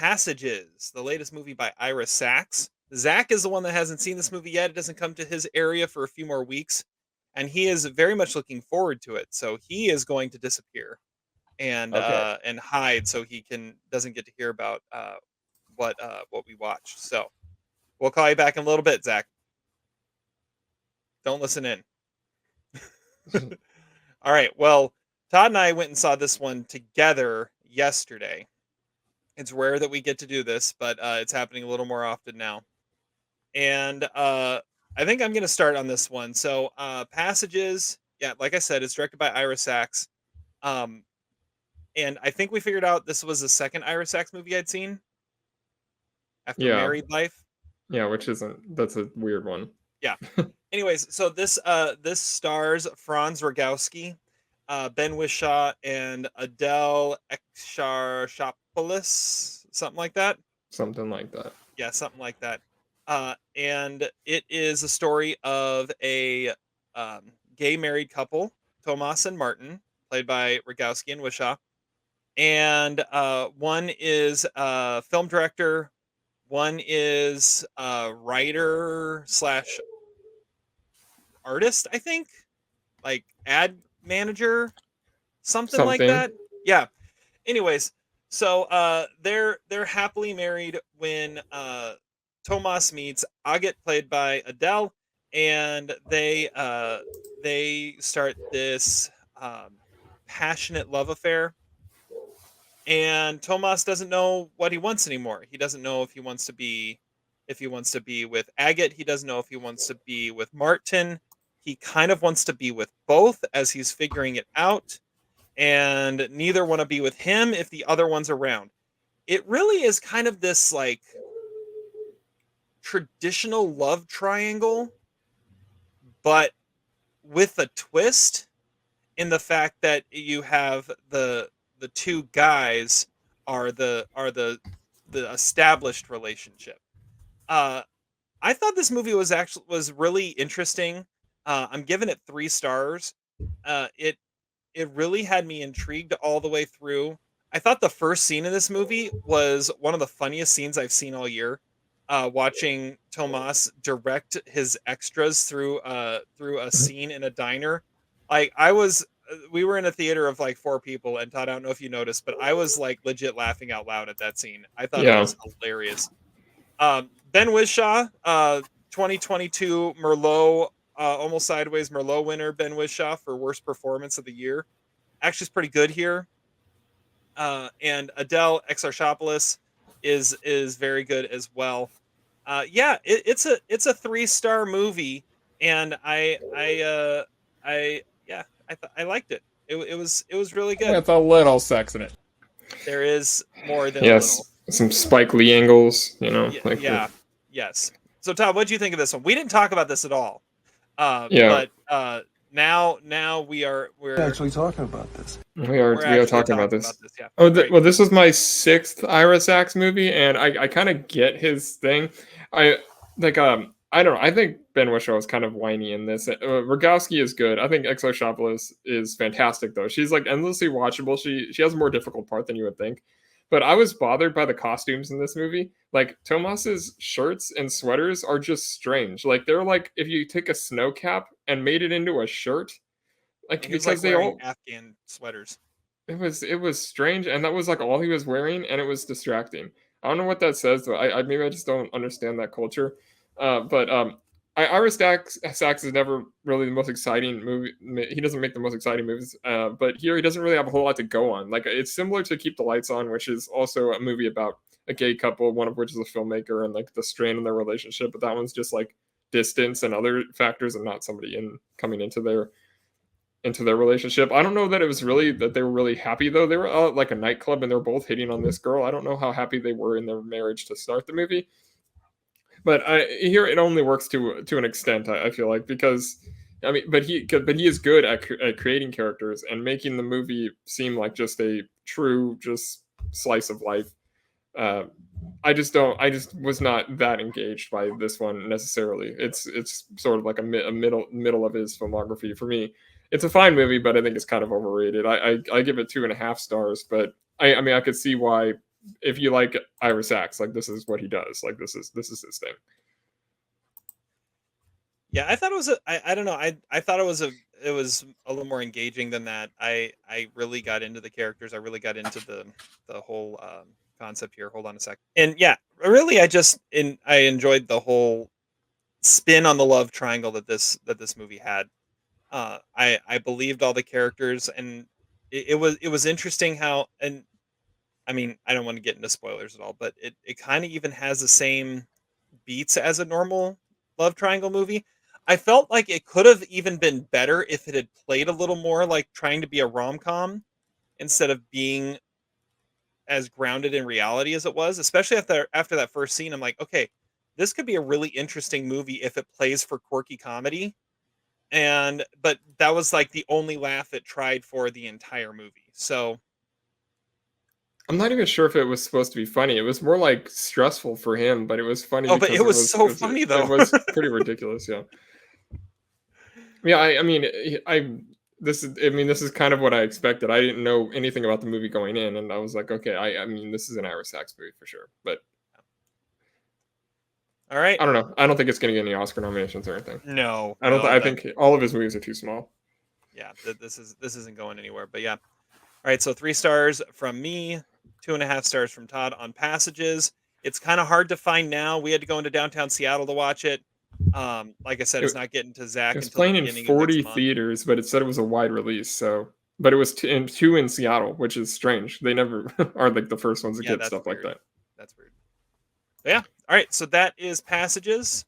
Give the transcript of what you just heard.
Passages, the latest movie by Ira Sachs. Zach is the one that hasn't seen this movie yet. It doesn't come to his area for a few more weeks, and he is very much looking forward to it. So he is going to disappear Okay. and hide so he can doesn't get to hear about what we watched. So we'll call you back in a little bit, Zach. Don't listen in. All right. Well, Todd and I went and saw this one together yesterday. It's rare that we get to do this, but it's happening a little more often now. And I think I'm going to start on this one. So, Passages, yeah, like I said, it's directed by Ira Sachs. Um, and I think we figured out this was the second Ira Sachs movie I'd seen after Yeah. Married Life. Yeah, which isn't that's a weird one. Yeah. Anyways, so this stars Franz Rogowski, Ben Whishaw, and Adele Exarchopoulos, something like that. Something like that. Yeah, something like that. And it is a story of a gay married couple, Tomas and Martin, played by Rogowski and Wishaw. And one is a film director, one is a writer slash artist, I think, like ad manager, something like Something. that. Yeah. Anyways, so they're happily married when Tomas meets Agat, played by Adele, and they start this passionate love affair. And Tomas doesn't know what he wants anymore. He doesn't know if he wants to be with Agat. He doesn't know if he wants to be with Martin. He kind of wants to be with both as he's figuring it out, and neither want to be with him if the other one's around. It really is kind of this like traditional love triangle, but with a twist in the fact that you have the two guys are the established relationship. Uh, I thought this movie was really interesting. I'm giving it 3 stars. It really had me intrigued all the way through. I thought the first scene in this movie was one of the funniest scenes I've seen all year. Watching Tomas direct his extras through a scene in a diner. Like we were in a theater of like 4 people, and Todd, I don't know if you noticed, but I was like legit laughing out loud at that scene. I thought it Yeah. was hilarious. Ben Whishaw, 2022 Merlot, almost sideways Merlot winner, Ben Whishaw for worst performance of the year. Actually, is pretty good here. And Adele Exarchopoulos is very good as well. Yeah, it's a 3 star movie, and I liked it. It was really good. With a little sex in it. There is more than a Yes. little. Some Spike Lee angles, Yeah. Yes. So Todd, what do you think of this one? We didn't talk about this at all. Yeah. But now we're actually talking about this. We are actually talking about this. Yeah. Oh, Great. well, this was my 6th Ira Sachs movie, and I kind of get his thing. I don't know. I think Ben Whishaw is kind of whiny in this. Rogowski is good. I think Exarchopoulos is fantastic, though. She's like endlessly watchable. She has a more difficult part than you would think. But I was bothered by the costumes in this movie. Like Tomas's shirts and sweaters are just strange. Like they're like if you take a snow cap and made it into a shirt. Like He was because like they wearing all Afghan sweaters. it was strange, and that was like all he was wearing, and it was distracting. I don't know what that says, though. I maybe I just don't understand that culture. But Ira Sachs is never really the most exciting movie. He doesn't make the most exciting movies. But here he doesn't really have a whole lot to go on. Like it's similar to Keep the Lights On, which is also a movie about a gay couple, one of which is a filmmaker, and like the strain in their relationship. But that one's just like distance and other factors, and not somebody coming into their relationship. I don't know that it was really that they were really happy though. They were like a nightclub and they're both hitting on this girl. I don't know how happy they were in their marriage to start the movie, but here it only works to an extent. I feel like because I mean, but he is good at creating characters and making the movie seem like just a true just slice of life. Uh, I just was not that engaged by this one necessarily. It's sort of like a middle of his filmography for me. It's a fine movie, but I think it's kind of overrated. I give it 2.5 stars, but I mean I could see why if you like Ira Sachs, like this is what he does. Like this is his thing. Yeah, I thought it was I don't know. I thought it was a little more engaging than that. I really got into the characters. I really got into the whole concept here. Hold on a sec. And yeah, really I enjoyed the whole spin on the love triangle that this movie had. I believed all the characters, and it was interesting how, and I mean, I don't want to get into spoilers at all, but it kind of even has the same beats as a normal love triangle movie. I felt like it could have even been better if it had played a little more like trying to be a rom-com instead of being as grounded in reality as it was, especially after that first scene. I'm like, okay, this could be a really interesting movie if it plays for quirky comedy. And but that was like the only laugh it tried for the entire movie. So I'm not even sure if it was supposed to be funny. It was more like stressful for him, but it was funny oh, but because it was so funny though. it was pretty ridiculous. Yeah. Yeah, I mean, this is kind of what I expected. I didn't know anything about the movie going in, and I was like, okay, I mean, this is an Ira Sachs movie for sure. But All right. I don't know. I don't think it's going to get any Oscar nominations or anything. No. I don't. no, I that- think all of his movies are too small. yeah, this isn't going anywhere. But yeah. All right, so 3 stars from me, 2.5 stars from Todd on Passages. It's kind of hard to find now. We had to go into downtown Seattle to watch it. Like I said, it's not getting to Zach It was until the playing in beginning of 40 next month. theaters, but it said it was a wide release. So, but it was two in Seattle, which is strange. They never are like the first ones to Yeah, get that's stuff like weird. that. That's weird. But yeah. All right, so that is Passages.